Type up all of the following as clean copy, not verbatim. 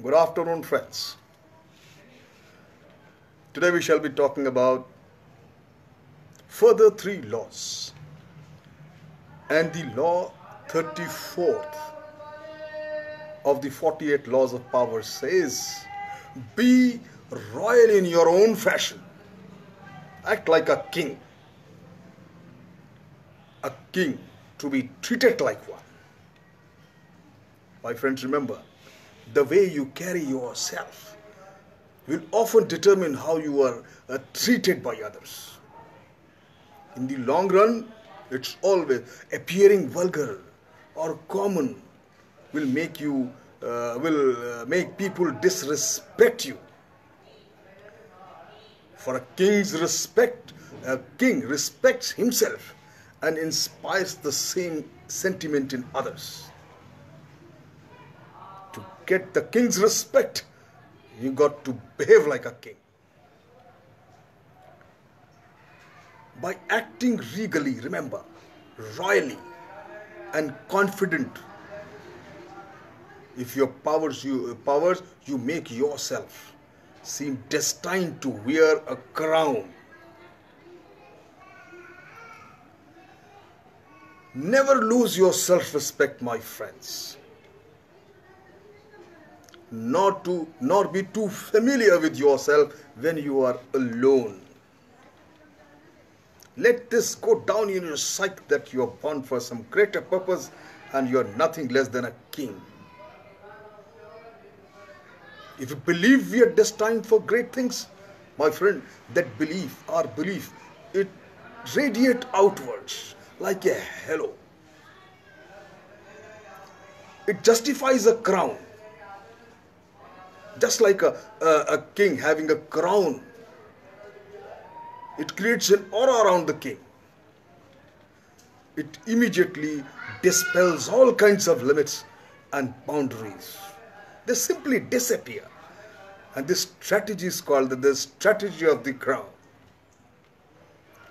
Good afternoon, friends. Today we shall be talking about further 3 laws. And the law 34th of the 48 laws of power says, be royal in your own fashion. Act like a king. A king to be treated like one. My friends, remember, the way you carry yourself will often determine how you are treated by others. In the long run, it's always appearing vulgar or common will make people disrespect you. For a king respects himself and inspires the same sentiment in others. To get the king's respect, you got to behave like a king. By acting regally, remember, royally and confident. If your powers you make yourself seem destined to wear a crown. Never lose your self-respect, my friends. Not be too familiar with yourself when you are alone. Let this go down in your psyche that you are born for some greater purpose and you are nothing less than a king. If you believe we are destined for great things, my friend, that belief, it radiates outwards like a halo. It justifies a crown. Just like a king having a crown, it creates an aura around the king. It immediately dispels all kinds of limits and boundaries. They simply disappear. And this strategy is called the strategy of the crown.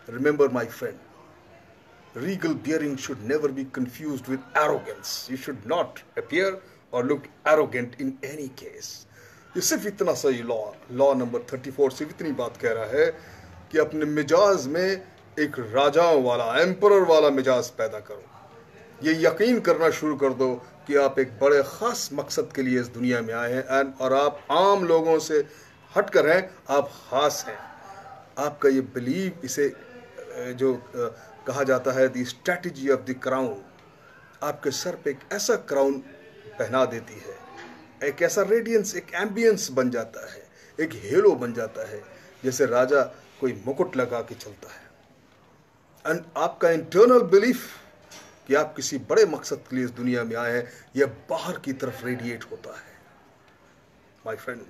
Remember, my friend, regal bearing should never be confused with arrogance. You should not appear or look arrogant in any case. ये सिर्फ इतना सही law number 34 सिर्फ इतनी बात कह रहा है कि अपने मिजाज में एक राजाओं वाला एम्परर वाला मिजाज पैदा करो. ये यकीन करना शुरू कर दो कि आप एक बड़े ख़ास मकसद के लिए इस दुनिया में आए हैं और आप आम लोगों से हटकर हैं, आप ख़ास हैं. आपका ये बिलीव, इसे जो कहा जाता है the strategy of the crown, आपके सर पे एक ऐसा क्राउन पहना देती है, एक ऐसा रेडियंस, एक एम्बियंस बन जाता है, एक हेलो बन जाता है, जैसे राजा कोई मुकुट लगा के चलता है. एंड आपका इंटरनल बिलीफ कि आप किसी बड़े मकसद के लिए इस दुनिया में आए हैं, यह बाहर की तरफ रेडिएट होता है. My friend,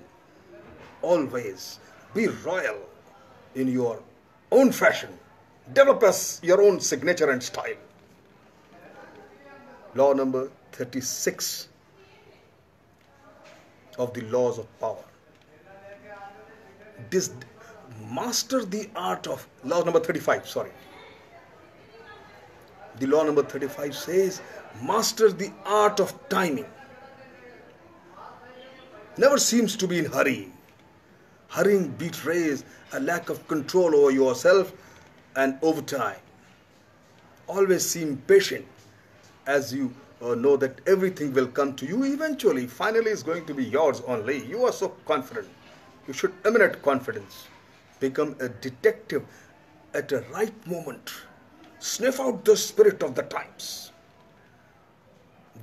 always be royal in your own fashion. Develop your own signature and style. Law number 36 of the laws of power. Master the art of law number 35, sorry. The law number 35 says, master the art of timing. Never seems to be in hurry. Hurrying betrays a lack of control over yourself and over time. Always seem patient as you know that everything will come to you eventually. Finally, it's going to be yours only. You are so confident. You should emanate confidence. Become a detective at the right moment. Sniff out the spirit of the times.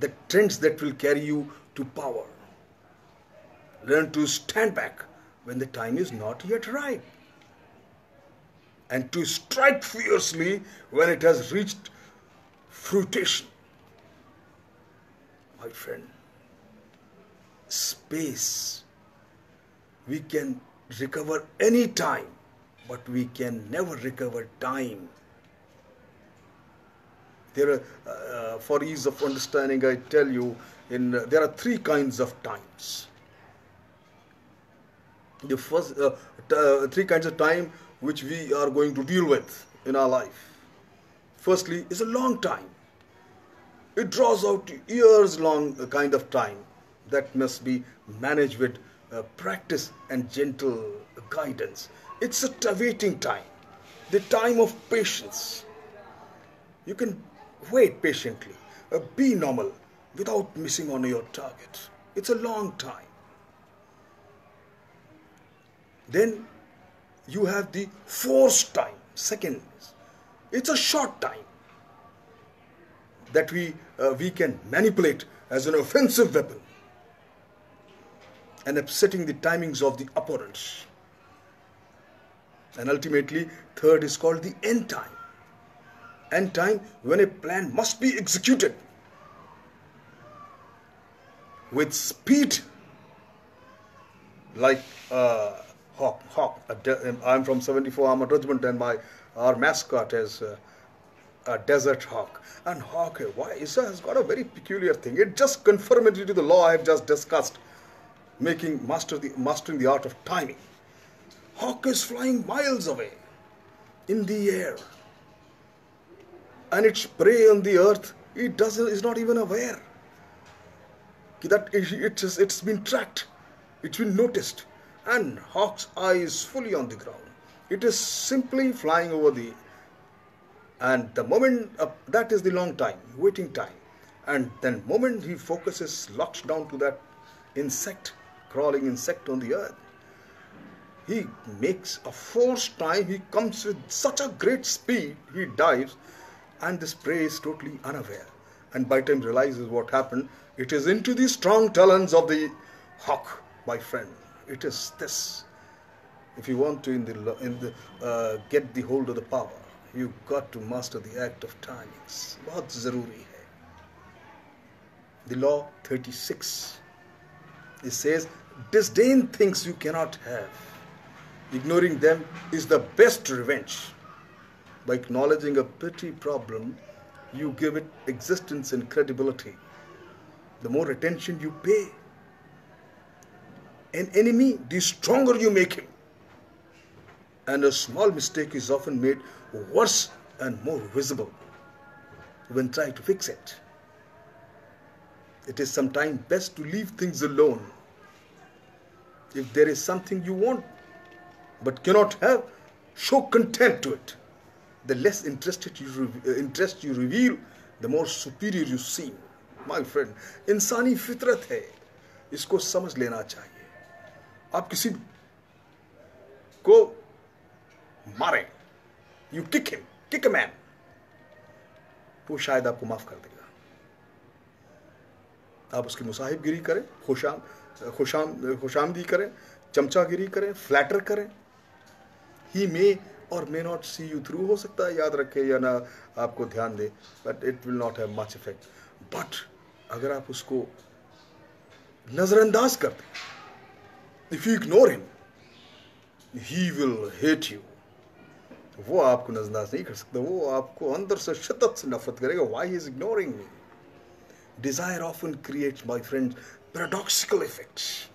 The trends that will carry you to power. Learn to stand back when the time is not yet right. And to strike fiercely when it has reached fruition. My friend, space, we can recover any time, but we can never recover time. There are, for ease of understanding, I tell you, there are 3 kinds of times. The first 3 kinds of time which we are going to deal with in our life. Firstly, is a long time. It draws out years long kind of time. that must be managed with practice and gentle guidance. It's a waiting time, the time of patience. You can wait patiently, be normal without missing on your target. It's a long time. Then you have the forced time, seconds. It's a short time that we can manipulate as an offensive weapon and upsetting the timings of the opponents. And ultimately, third is called the end time. End time, when a plan must be executed with speed, like Hawk. I'm from 74 Armored Regiment, and our mascot is a desert hawk. And hawk, why has got a very peculiar thing. It just conformity to the law I have just discussed, mastering the art of timing. Hawk is flying miles away in the air, and its prey on the earth, is not even aware that it's been tracked, it's been noticed, and hawk's eye is fully on the ground. It is simply flying over and the moment that is the long time, waiting time, and then moment he locks down to that crawling insect on the earth, he makes a forced time. He comes with such a great speed, he dives, and this prey is totally unaware, and by the time realizes what happened, it is into the strong talons of the hawk, my friend. It is this. If you want to get the hold of the power, you got to master the act of timings. बहुत ज़रूरी है. The law 36. It says, disdain things you cannot have. Ignoring them is the best revenge. By acknowledging a petty problem, you give it existence and credibility. The more attention you pay an enemy, the stronger you make him. And a small mistake is often made worse and more visible when trying to fix it. It is sometimes best to leave things alone. If there is something you want but cannot have, show contempt to it. The less interest you reveal, the more superior you seem. My friend, इंसानी फितरत है, इसको समझ लेना चाहिए. आप किसी को मारें, you kick a man, वो शायद आपको माफ कर देगा. आप उसकी मुसाहिबगिरी करें, खुशामदी करें, चमचागिरी करें, फ्लैटर करें, he may or may not see you through. हो सकता है याद रखे या ना आपको ध्यान दे, but it will not have much effect. But अगर आप उसको नजरअंदाज कर दें, if you ignore him, he will hate you. वो आपको नजरअंदाज नहीं कर सकता, वो आपको अंदर से शिद्दत से नफरत करेगा. Why he is ignoring me? Desire often creates, my friends, paradoxical effects.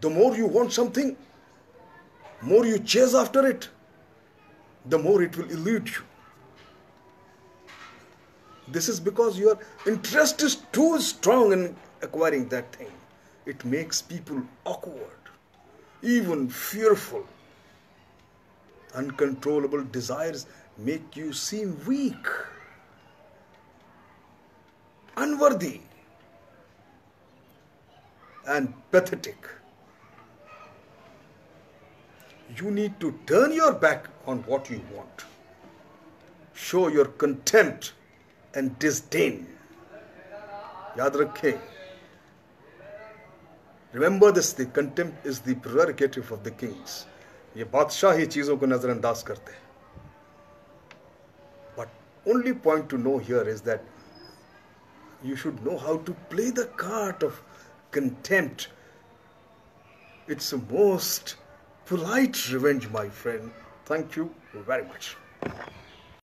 The more you want something, more you chase after it, the more it will elude you. This is because your interest is too strong in acquiring that thing. It makes people awkward, even fearful. Uncontrollable desires make you seem weak, unworthy, and pathetic. You need to turn your back on what you want. Show your contempt and disdain. याद रखें. Remember this, the contempt is the prerogative of the kings. ये बादशाह ही चीज़ों को नज़रअंदाज करते हैं. But only point to know here is that you should know how to play the card of contempt. It's a most polite revenge, my friend. Thank you very much.